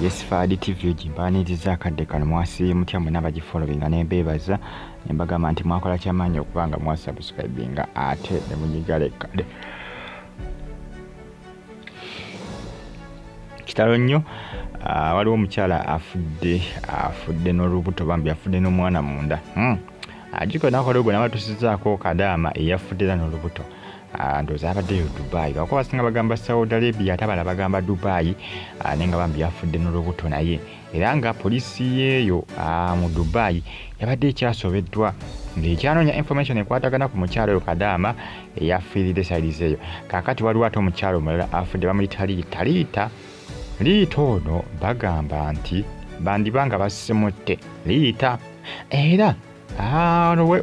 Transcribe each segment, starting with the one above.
Yes, Fadi TV jimbaniriza akadde kano mwasi mutya muna bagifollowinga ne mbebaza ne mbagamba nti mwakola kyamaanyi okubanga mwasubscribinga ate ne munyiga kale. Kitalo nnyo waliwo omukyala afudde n'olubuto bambi afudde n'omwana munda. Ajiko nakola gwe nabatusizaako kadaama eyafuddera n'olubuto. Ndoza abaddeyo Dubai bako basinga bagamba Saudi Arabia ate abala bagamba Dubai nenga bambi yafudde n'olubuto naye era nga poliisi yeeyo mu Dubai yabadde ekyasobeddwa ng'ekyanoonya information ekwatagana ku mukyalo oyo Kadaama eyafiiridde sides eyo. Kaakati waliwo ate omukyalo omulala afudde bamuyita Liita ono bagamba nti bandibanga basemutte Liita era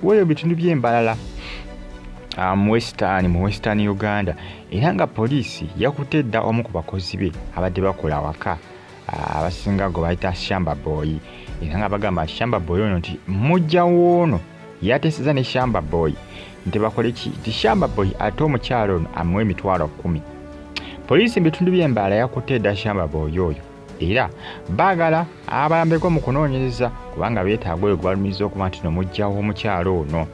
weeyo bitundu by'embalala mu Western Uganda era nga poliisi yakutte dda omu ku bakozi be abadde bakola waka abasinga go bayita Shamba Boy era nga bagamba Shamba Boy ono nti mujja woono yateeseza ne Shamba Boy nti bakole ki nti Shamba Boy ate omukyalo ono amuwe $10,000. Poliisi bitundu by'embaala yakutte dda Shamba Boy oyo era baagala abayambeko mu kunoonyereza kubanga beetaaga oyo gwalumiza okuba nti nomujjawo omukyalo ono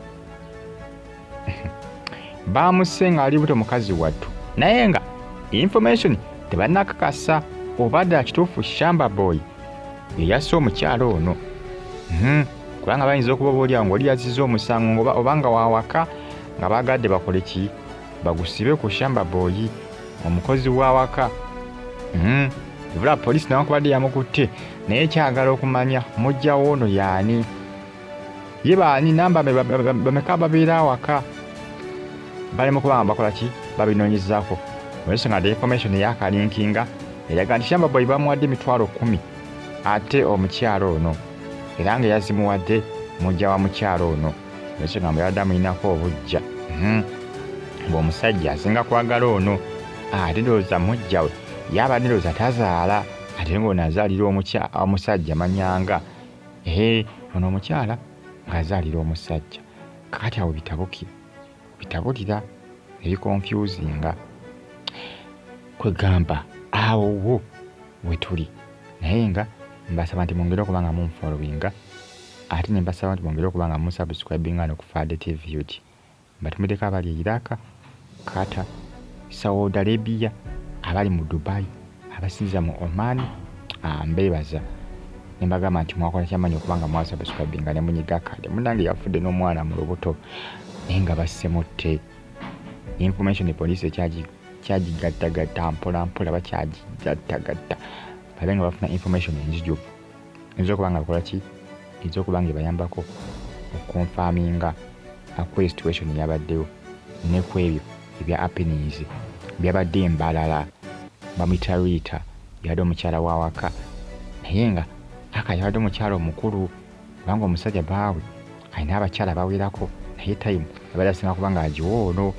bamusse ng'ali buto mukazi wattu naye nga information tebannakakasa oba ddala kituufu Shamba Boy yeyasse omukyalo ono kubanga bayinza okuba obaolyawo ng'oli yazizza omusango obanga wawaka nga baagadde bakole ki bagusibe ku Shamba Boy omukozi wawaka. Bula poliisi nawakubadde yamukutte naye kyagala okumanya mujjawo ono yaani ye baani namba bameka babeera awaka balema kubanga bakola ki babinoonyezaako olwensonga nti information eyakalinkinga eraga nti Shamba Boy bamuwadde $10,000 ate omukyalo ono era nga yazimuwadde mujja wa mukyalo ono olwensonga mbeyabadde amuyinako obujja ng'omusajja asinga kwagala ono ate ndowooza mujja we yabadde ndowooza tazaala ate ng'ono azaalira omusajja manyanga ono omukyala ng'azaalira omusajja kakati awo bitabulira ebikonfusinga kwegamba awo wo wetuli naye nga mbasaba nti mwongere okubanga munfollowinga ate ne mbasaba nti mwongere okubanga musubscribinga no ku Fadi TV uti mbatumiddeko abali e Iraq, Qatar, Saudi Arabia, abali mu Dubai, abasinza mu Oman mbebaza ne mbagamba nti mwakola kyamaanyi okubanga mwasubscribinga ne munyiga kale munange yafudde n'omwana mu lubuto naye nga bassemutte information poliisi ekyagigattagatta mpolampola bakyagigattagatta babe nga bafuna information enzijuvu eyinza okuba nga bakola ki eyinza okuba nga ebayambako okonfaminga ku situation eyabaddewo ne ku ebyo ebya happenings byabadde embalala bamuyita Liita yabadde omukyala wawaka naye nga yabadde omukyala omukulu kubanga omusajja baawe alina abakyala bawerako naye time abadde asinga kuba nga agiwoono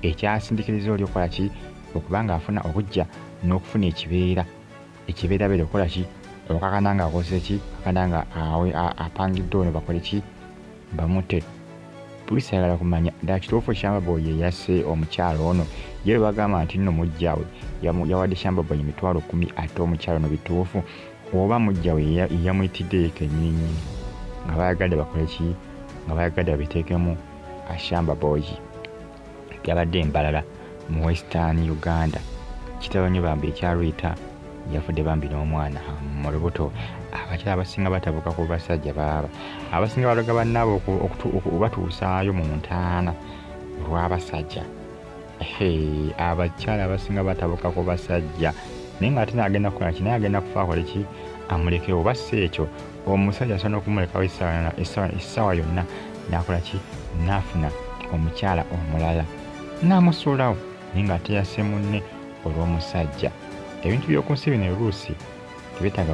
ekyasindikiriza oli okukola ki okuba nga afuna obujja n'okufuna ekibeera beera okukola ki okakana nga akozesa ki akana nga apangidde ono bakole ki bamutte. Poliisi ayagala kumanya ddala kituufu Shamba Boy yeyasse omukyalo ono ye bagamba nti nno mujjawe yawadde Shamba Boy $10,000 ate omukyalo ono bituufu oba mujjawe yamuyitidde kennyini nga bayagadde bakole ki nga bayagadde babiteekemu Shamba Boy yabadde embalala mu Western Uganda. Kitalo nnyo bambi ekya Liita yafudde bambi n'omwana mu lubuto. Abakyala abasinga batabuka ku basajja baaba abasinga balaga bannaabo okubatuusaayo mu ntaana olw'abasajja. Abakyala abasinga batabuka ku basajja naye nga ate naagenda kukola ki naye agenda kufa akole ki amuleke oba si ekyo omusajja asobola okumulekawo essaawa yonna n'akola ki n'afuna omukyala omulala n'amusuulawo naye nga ate yasse munne olw'omusajja. Ebintu by'oku nsi bino oluusi tebeetaaga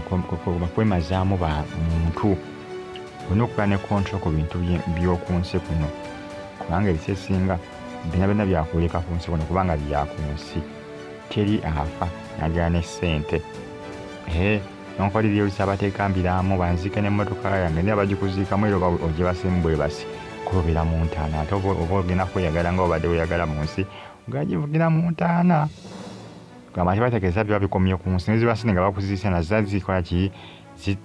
kwemazaamu muntu olina okuba ne control ku bintu by'oku nsi kuno kubanga ebisesinga byonna byakuleka ku nsi kuno kubanga bya ku nsi teri afa nagira ne ssente nonkolirira olusi abateekambiramu banziike n'emmotoka yange naye bagikuziikamu era oba ogye basimbwe basi kubeera mu ntaana ate oba ogenda kweyagala nga obadde weyagala mu nsi ngagivugira mu ntaana kugamba nti bategeeza biba bikomye ku nsi nezibasine nga bakuziisa nazo zikola ki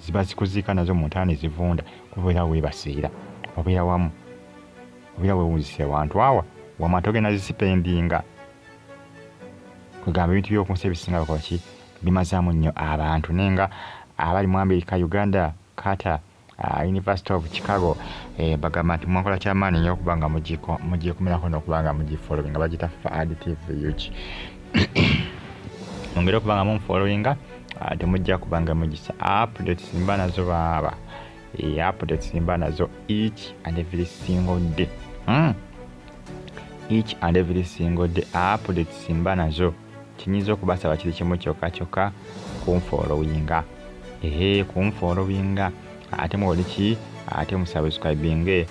ziba zikuziika nazo mu ntaana ezivunda kubeera weebasiira obeera wamu obeera weewuzise wantu awa wamwe togenda zisipendinga kugamba ebintu by'oku nsi ebisinga bakola ki bimazaamu nnyo abantu naye nga abali mu America, Uganda, Qatar, University of Chicago bagamba nti mwakola kyamaanyi nnyo okuba nga mugikumirako n'okuba nga mugifollowing nga bagita FAD TV UG mwongere okuba nga mumufollowinga temujja kuba nga mugisa updates mba nazo baba updates mba nazo each and every single day each and every single day updates mba nazo kinyiza okubasaba kiri kimu kyokka kumfollowinga kumfollowinga ate muwoli ki ate musubscribinge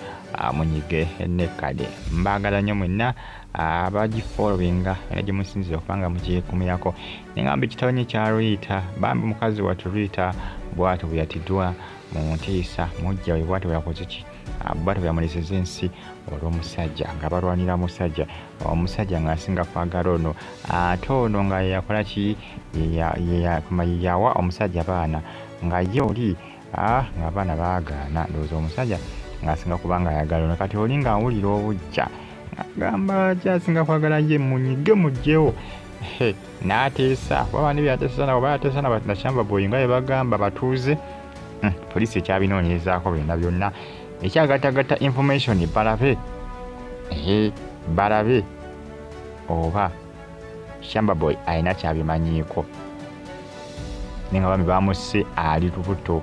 munyige nekade mbagala nnyo mwenna abagifollowinga era gye musinzira okuba nga mugikumirako nengamba ekitawonye kya Rita bambi mukazi wattu Rita bw'atyo bwe yatiddwa mu ntiisa mujja we bw'atyo bwe yakoze ki bw'atyo bwe yamuleseza ensi olw'omusajja nga balwanira omusajja ng'asinga kwagala ono ate ono nga yakola ki yawa omusajja abaana nga ye oli ng'abaana baagaana ndowooza omusajja ng'asinga kuba nga ayagala ono kati oli ng'awulira obujja ng'agamba kyasinga kwagala ye munyige mugjewo n'ateesa waba ne byateesa oba yateesa na Shamba Boy nga bye bagamba batuuze poliisi ekyabinoonyerezaako byonna ekyagattagatta information balabe oba Shamba Boy alina kyabimanyiiko naye nga bambi bamusse ali lubuto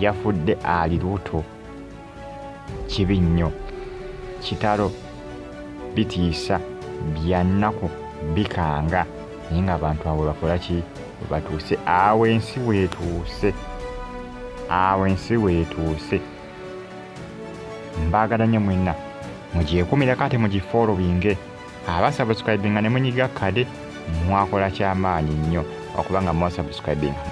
yafudde ali lubuto kibi nnyo kitalo bitiisa byannaku bikanga naye nga abantu abo bakola ki batuuse awo ensi weetuuse mbagala nnyo mwenna mugyekumirako ate mugifollowinge abasubscribinga ne munyiga kade mwakola kyamaanyi nnyo okuba nga mwasubscribinga